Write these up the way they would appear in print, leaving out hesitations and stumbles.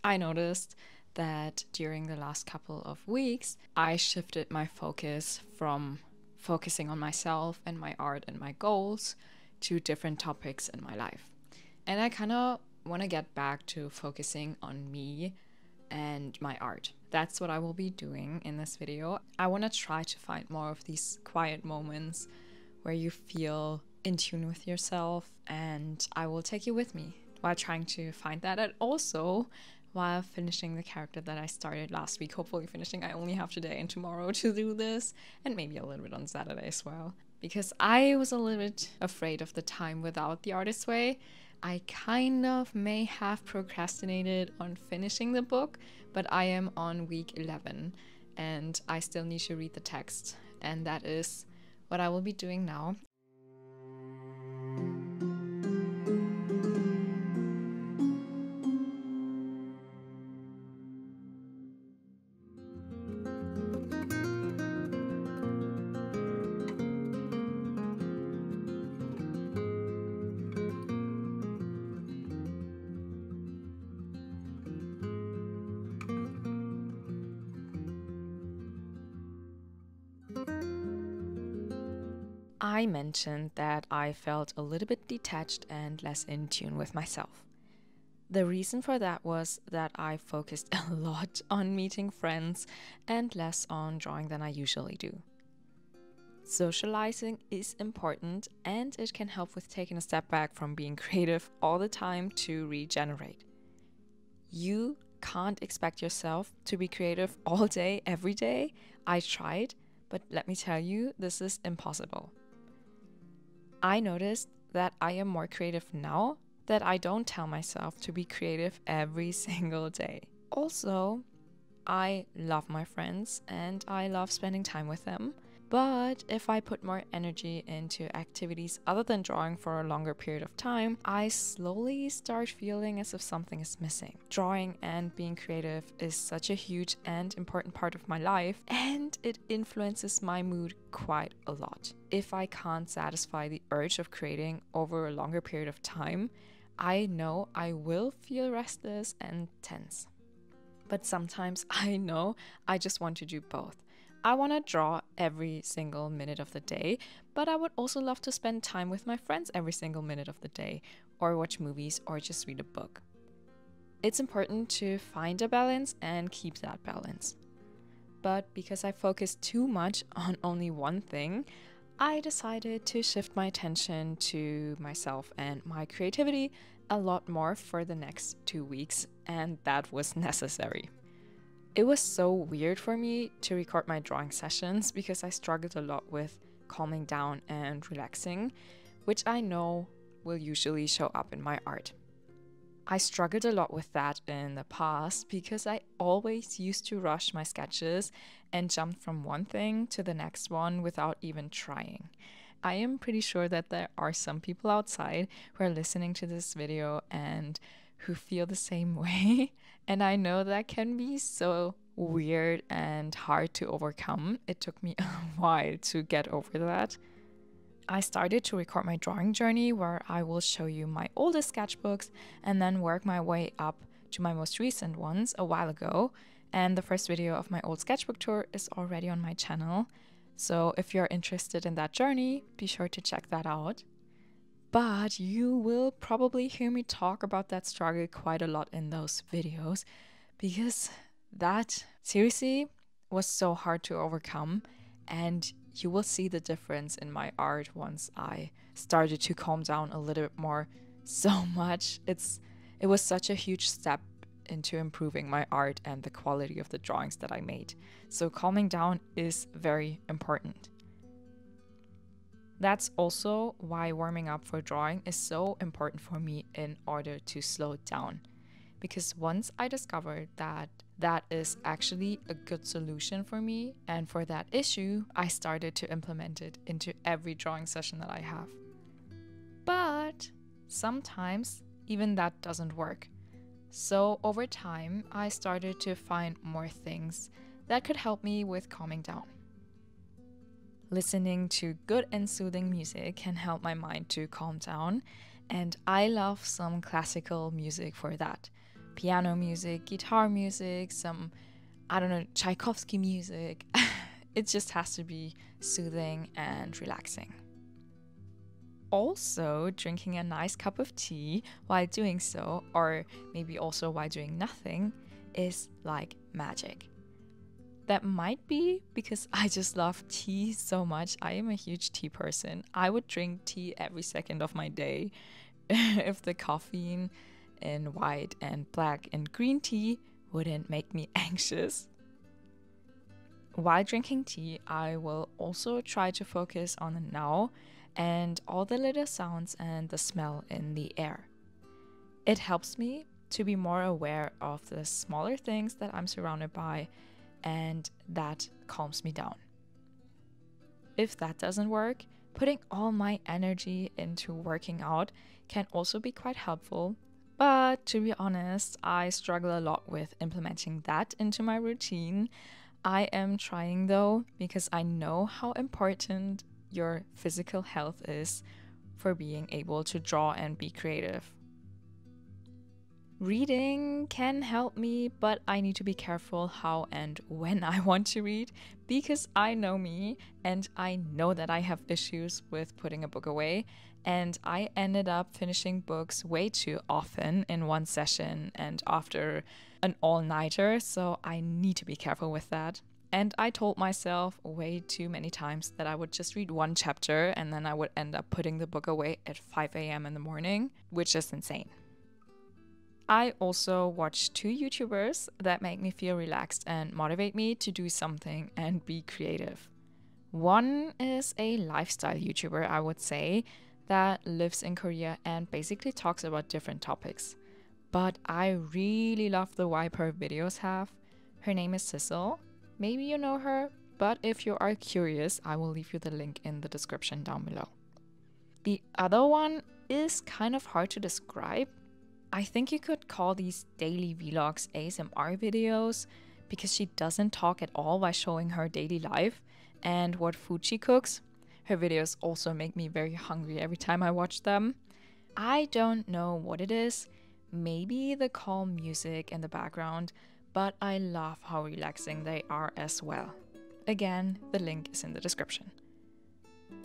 I noticed that during the last couple of weeks, I shifted my focus from focusing on myself and my art and my goals to different topics in my life. And I kind of want to get back to focusing on me and my art. That's what I will be doing in this video. I want to try to find more of these quiet moments where you feel in tune with yourself, and I will take you with me while trying to find that, and also while finishing the character that I started last week. Hopefully finishing. I only have today and tomorrow to do this, and maybe a little bit on Saturday as well, because I was a little bit afraid of the time without the artist's way. I kind of may have procrastinated on finishing the book, but I am on week 11 and I still need to read the text, and that is what I will be doing now. I mentioned that I felt a little bit detached and less in tune with myself. The reason for that was that I focused a lot on meeting friends and less on drawing than I usually do. Socializing is important, and it can help with taking a step back from being creative all the time to regenerate. You can't expect yourself to be creative all day, every day. I tried, but let me tell you, this is impossible. I noticed that I am more creative now that I don't tell myself to be creative every single day. Also, I love my friends and I love spending time with them. But if I put more energy into activities other than drawing for a longer period of time, I slowly start feeling as if something is missing. Drawing and being creative is such a huge and important part of my life, and it influences my mood quite a lot. If I can't satisfy the urge of creating over a longer period of time, I know I will feel restless and tense. But sometimes I know I just want to do both. I want to draw every single minute of the day, but I would also love to spend time with my friends every single minute of the day, or watch movies, or just read a book. It's important to find a balance and keep that balance. But because I focus too much on only one thing, I decided to shift my attention to myself and my creativity a lot more for the next 2 weeks, and that was necessary. It was so weird for me to record my drawing sessions because I struggled a lot with calming down and relaxing, which I know will usually show up in my art. I struggled a lot with that in the past because I always used to rush my sketches and jump from one thing to the next one without even trying. I am pretty sure that there are some people outside who are listening to this video and who feel the same way. And I know that can be so weird and hard to overcome. It took me a while to get over that. I started to record my drawing journey, where I will show you my oldest sketchbooks and then work my way up to my most recent ones a while ago. And the first video of my old sketchbook tour is already on my channel. So if you're interested in that journey, be sure to check that out. But you will probably hear me talk about that struggle quite a lot in those videos, because that seriously was so hard to overcome, and you will see the difference in my art once I started to calm down a little bit more. So much. It was such a huge step into improving my art and the quality of the drawings that I made. So calming down is very important. That's also why warming up for drawing is so important for me in order to slow down. Because once I discovered that that is actually a good solution for me and for that issue, I started to implement it into every drawing session that I have. But sometimes even that doesn't work. So over time, I started to find more things that could help me with calming down. Listening to good and soothing music can help my mind to calm down, and I love some classical music for that. piano music, guitar music, some, I don't know, Tchaikovsky music. It just has to be soothing and relaxing. Also, drinking a nice cup of tea while doing so, or maybe also while doing nothing, is like magic. That might be because I just love tea so much. I am a huge tea person. I would drink tea every second of my day if the caffeine in white and black and green tea wouldn't make me anxious. While drinking tea, I will also try to focus on the now and all the little sounds and the smell in the air. It helps me to be more aware of the smaller things that I'm surrounded by, and that calms me down. If that doesn't work, putting all my energy into working out can also be quite helpful. But to be honest, I struggle a lot with implementing that into my routine. I am trying though, because I know how important your physical health is for being able to draw and be creative. Reading can help me, but I need to be careful how and when I want to read, because I know me and I know that I have issues with putting a book away, and I ended up finishing books way too often in one session and after an all-nighter, so I need to be careful with that. And I told myself way too many times that I would just read one chapter and then I would end up putting the book away at 5 a.m. in the morning, which is insane. I also watch 2 YouTubers that make me feel relaxed and motivate me to do something and be creative. One is a lifestyle YouTuber, I would say, that lives in Korea and basically talks about different topics. But I really love the vibe her videos have. Her name is Sissel. Maybe you know her, but if you are curious, I will leave you the link in the description down below. The other one is kind of hard to describe. I think you could call these daily vlogs ASMR videos, because she doesn't talk at all while showing her daily life and what food she cooks. Her videos also make me very hungry every time I watch them. I don't know what it is, maybe the calm music in the background, but I love how relaxing they are as well. Again, the link is in the description.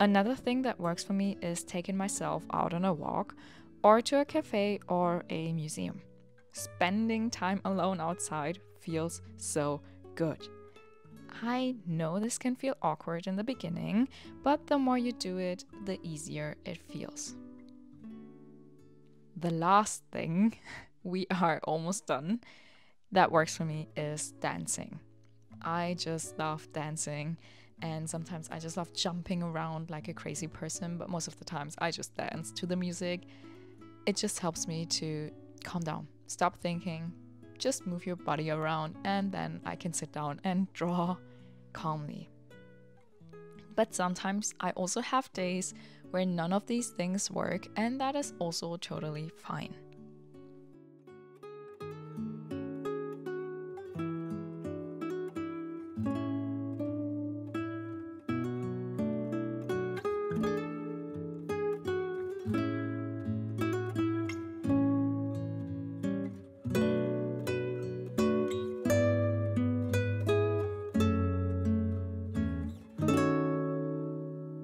Another thing that works for me is taking myself out on a walk or to a cafe or a museum. Spending time alone outside feels so good. I know this can feel awkward in the beginning, but the more you do it, the easier it feels. The last thing, we are almost done, that works for me is dancing. I just love dancing, and sometimes I just love jumping around like a crazy person, but most of the times I just dance to the music. It just helps me to calm down, stop thinking, just move your body around, and then I can sit down and draw calmly. But sometimes I also have days where none of these things work, and that is also totally fine.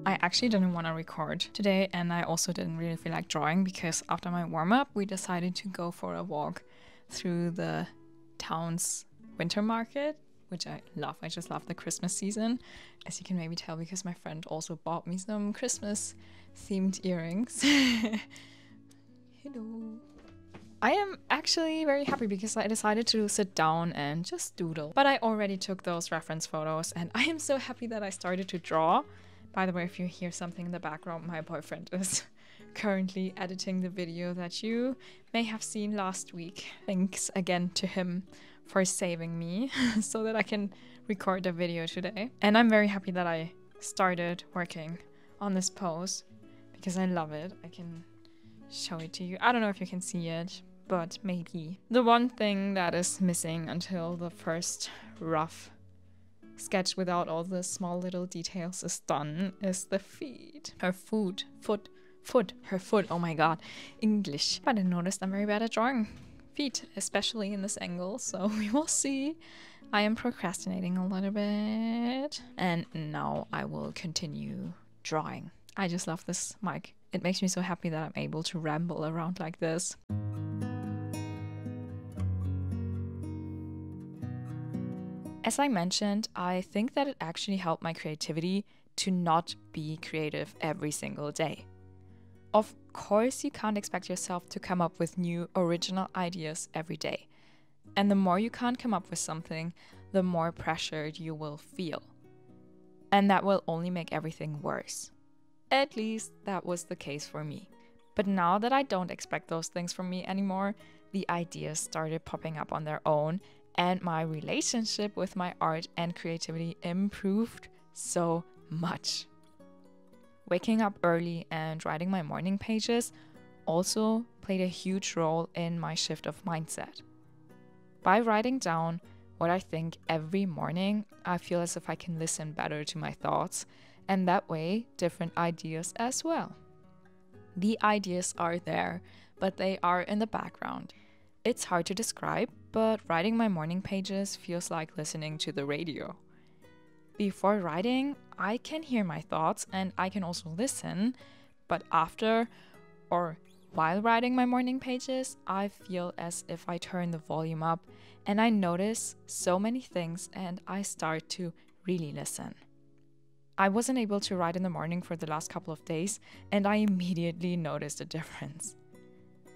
I actually didn't want to record today, and I also didn't really feel like drawing because after my warm-up we decided to go for a walk through the town's winter market, which I love. I just love the Christmas season, as you can maybe tell because my friend also bought me some Christmas themed earrings. Hello. I am actually very happy because I decided to sit down and just doodle, but I already took those reference photos and I am so happy that I started to draw. By the way, if you hear something in the background, my boyfriend is currently editing the video that you may have seen last week. Thanks again to him for saving me so that I can record the video today. And I'm very happy that I started working on this pose because I love it. I can show it to you. I don't know if you can see it, but maybe. The one thing that is missing until the first rough sketch without all the small little details is done is the feet. Her foot, oh my god, English. But I noticed I'm very bad at drawing feet, especially in this angle, so we will see. I am procrastinating a little bit. And now I will continue drawing. I just love this mic. It makes me so happy that I'm able to ramble around like this. As I mentioned, I think that it actually helped my creativity to not be creative every single day. Of course, you can't expect yourself to come up with new original ideas every day. And the more you can't come up with something, the more pressured you will feel. And that will only make everything worse. At least that was the case for me. But now that I don't expect those things from me anymore, the ideas started popping up on their own, and my relationship with my art and creativity improved so much. Waking up early and writing my morning pages also played a huge role in my shift of mindset. By writing down what I think every morning, I feel as if I can listen better to my thoughts, and that way, different ideas as well. The ideas are there, but they are in the background. It's hard to describe, but writing my morning pages feels like listening to the radio. Before writing, I can hear my thoughts and I can also listen, but after or while writing my morning pages, I feel as if I turn the volume up and I notice so many things and I start to really listen. I wasn't able to write in the morning for the last couple of days and I immediately noticed a difference.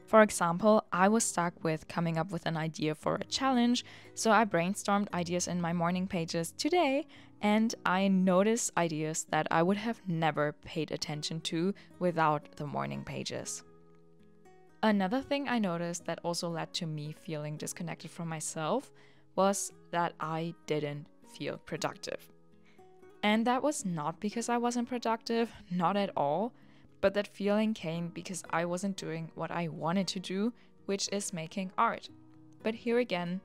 For example, I was stuck with coming up with an idea for a challenge, so I brainstormed ideas in my morning pages today, and I noticed ideas that I would have never paid attention to without the morning pages. Another thing I noticed that also led to me feeling disconnected from myself was that I didn't feel productive. And that was not because I wasn't productive, not at all. But that feeling came because I wasn't doing what I wanted to do, which is making art. But here again,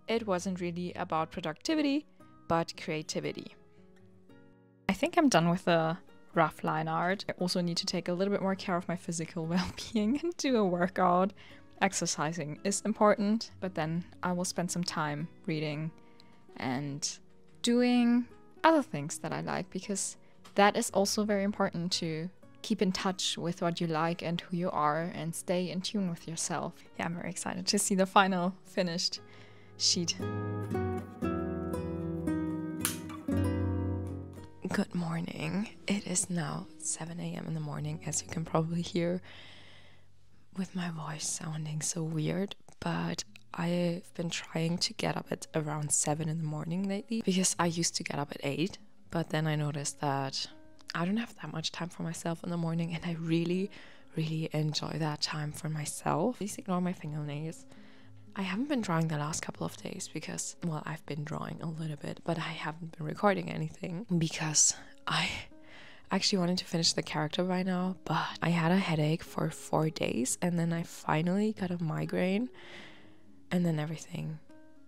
it wasn't really about productivity, but creativity. I think I'm done with the rough line art. I also need to take a little bit more care of my physical well-being and do a workout. Exercising is important, but then I will spend some time reading and doing other things that I like, because that is also very important to keep in touch with what you like and who you are and stay in tune with yourself. Yeah, I'm very excited to see the final finished sheet. Good morning. It is now 7 a.m. in the morning, as you can probably hear with my voice sounding so weird, but I've been trying to get up at around 7 in the morning lately because I used to get up at 8, but then I noticed that I don't have that much time for myself in the morning, and I really, really enjoy that time for myself. Please ignore my fingernails. I haven't been drawing the last couple of days because, well, I've been drawing a little bit, but I haven't been recording anything because I actually wanted to finish the character by now, but I had a headache for 4 days, and then I finally got a migraine, and then everything,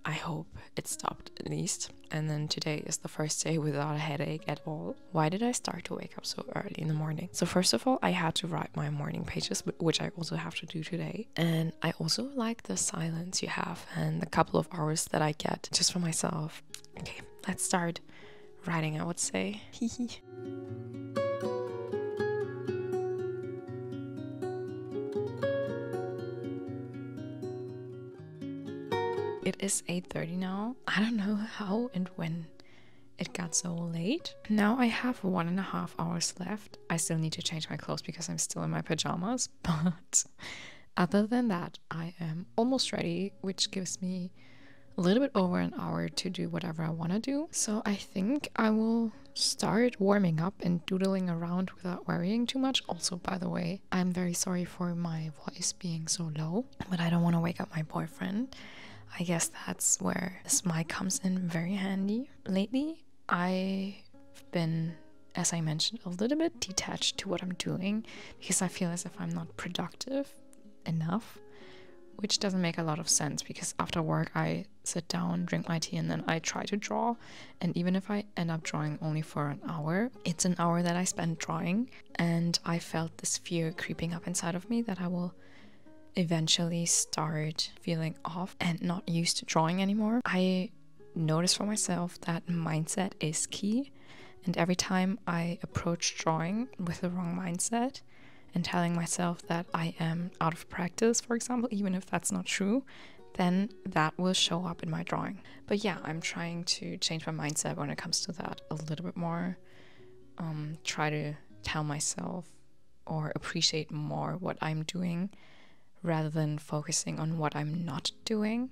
I hope it stopped at least. And then today is the first day without a headache at all. Why did I start to wake up so early in the morning? So first of all, I had to write my morning pages, which I also have to do today. And I also like the silence you have and the couple of hours that I get just for myself. Okay, let's start writing, I would say. It is 8:30 now. I don't know how and when it got so late. Now I have 1.5 hours left. I still need to change my clothes because I'm still in my pajamas. But other than that, I am almost ready, which gives me a little bit over an hour to do whatever I want to do. So I think I will start warming up and doodling around without worrying too much. Also, by the way, I'm very sorry for my voice being so low, but I don't want to wake up my boyfriend. I guess that's where this mic comes in very handy. Lately, I've been, as I mentioned, a little bit detached to what I'm doing because I feel as if I'm not productive enough, which doesn't make a lot of sense because after work I sit down, drink my tea, and then I try to draw. And even if I end up drawing only for an hour, it's an hour that I spend drawing, and I felt this fear creeping up inside of me that I will eventually start feeling off and not used to drawing anymore, I noticed for myself that mindset is key. And every time I approach drawing with the wrong mindset and telling myself that I am out of practice, for example, even if that's not true, then that will show up in my drawing. But yeah, I'm trying to change my mindset when it comes to that a little bit more. Try to tell myself or appreciate more what I'm doing rather than focusing on what I'm not doing.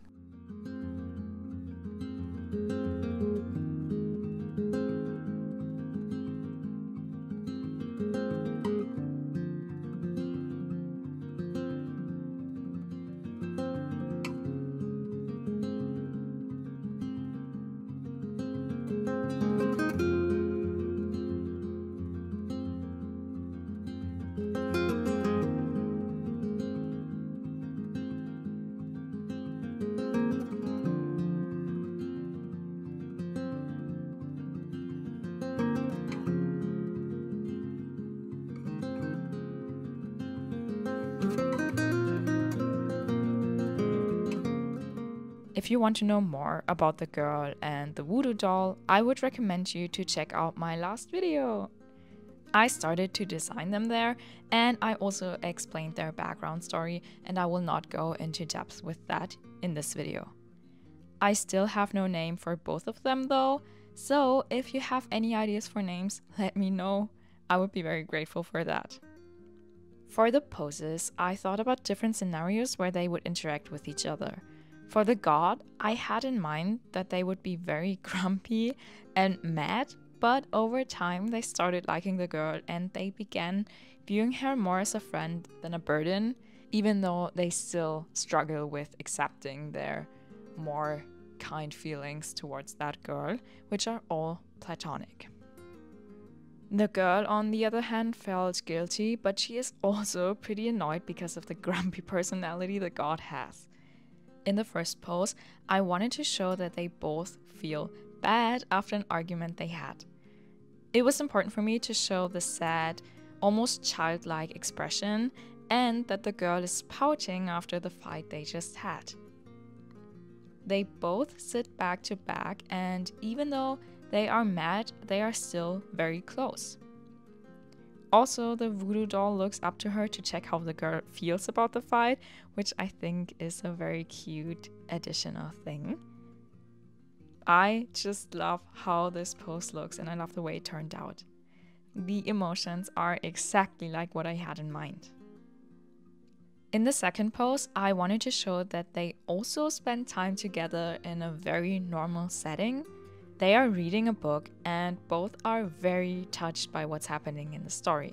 If you want to know more about the girl and the voodoo doll, I would recommend you to check out my last video. I started to design them there, and I also explained their background story, and I will not go into depth with that in this video. I still have no name for both of them though, so if you have any ideas for names, let me know. I would be very grateful for that. For the poses, I thought about different scenarios where they would interact with each other. For the god, I had in mind that they would be very grumpy and mad, but over time they started liking the girl and they began viewing her more as a friend than a burden, even though they still struggle with accepting their more kind feelings towards that girl, which are all platonic. The girl, on the other hand, felt guilty, but she is also pretty annoyed because of the grumpy personality the god has. In the first pose, I wanted to show that they both feel bad after an argument they had. It was important for me to show the sad, almost childlike expression, and that the girl is pouting after the fight they just had. They both sit back to back, and even though they are mad, they are still very close. Also, the voodoo doll looks up to her to check how the girl feels about the fight, which I think is a very cute additional thing. I just love how this pose looks and I love the way it turned out. The emotions are exactly like what I had in mind. In the second pose, I wanted to show that they also spend time together in a very normal setting. They are reading a book and both are very touched by what's happening in the story.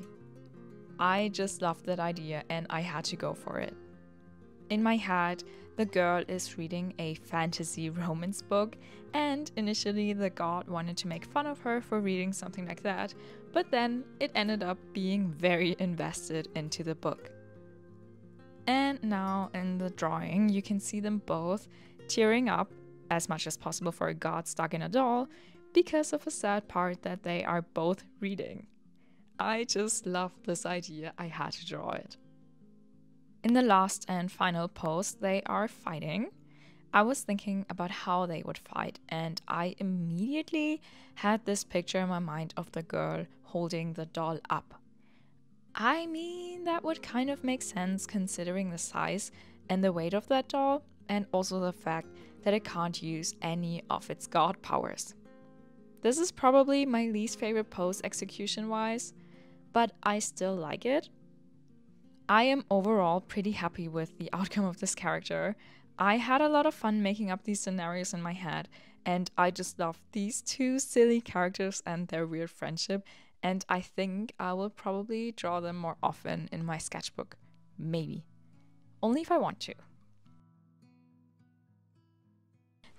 I just loved that idea and I had to go for it. In my head, the girl is reading a fantasy romance book, and initially the god wanted to make fun of her for reading something like that, but then it ended up being very invested into the book. And now in the drawing, you can see them both tearing up as much as possible for a god stuck in a doll because of a sad part that they are both reading. I just love this idea, I had to draw it. In the last and final pose, they are fighting. I was thinking about how they would fight, and I immediately had this picture in my mind of the girl holding the doll up. I mean, that would kind of make sense considering the size and the weight of that doll, and also the fact that it can't use any of its god powers. This is probably my least favorite pose execution-wise, but I still like it. I am overall pretty happy with the outcome of this character. I had a lot of fun making up these scenarios in my head, and I just love these two silly characters and their weird friendship, and I think I will probably draw them more often in my sketchbook. Maybe. Only if I want to.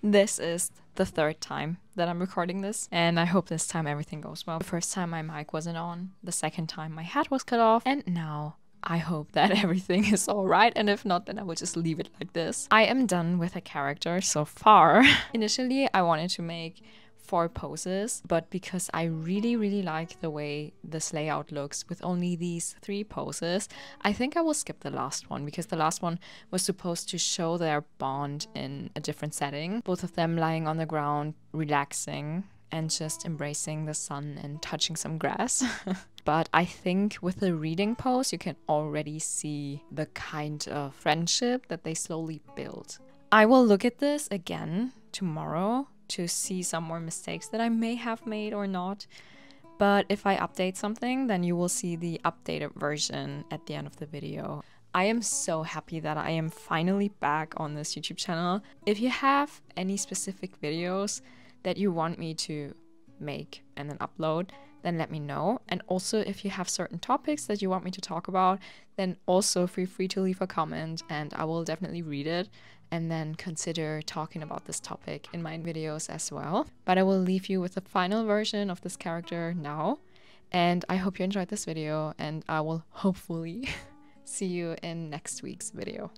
This is the third time that I'm recording this, and I hope this time everything goes well. The first time my mic wasn't on, the second time my hat was cut off, and now I hope that everything is alright, and if not, then I will just leave it like this. I am done with a character so far. Initially, I wanted to make 4 poses, but because I really like the way this layout looks with only these 3 poses, I think I will skip the last one, because the last one was supposed to show their bond in a different setting. Both of them lying on the ground, relaxing, and just embracing the sun and touching some grass. But I think with the reading pose, you can already see the kind of friendship that they slowly build. I will look at this again tomorrow to see some more mistakes that I may have made or not. But if I update something, then you will see the updated version at the end of the video. I am so happy that I am finally back on this YouTube channel. If you have any specific videos that you want me to make and then upload, then let me know. And also, if you have certain topics that you want me to talk about, then also feel free to leave a comment and I will definitely read it and then consider talking about this topic in my videos as well. But I will leave you with the final version of this character now. And I hope you enjoyed this video, and I will hopefully see you in next week's video.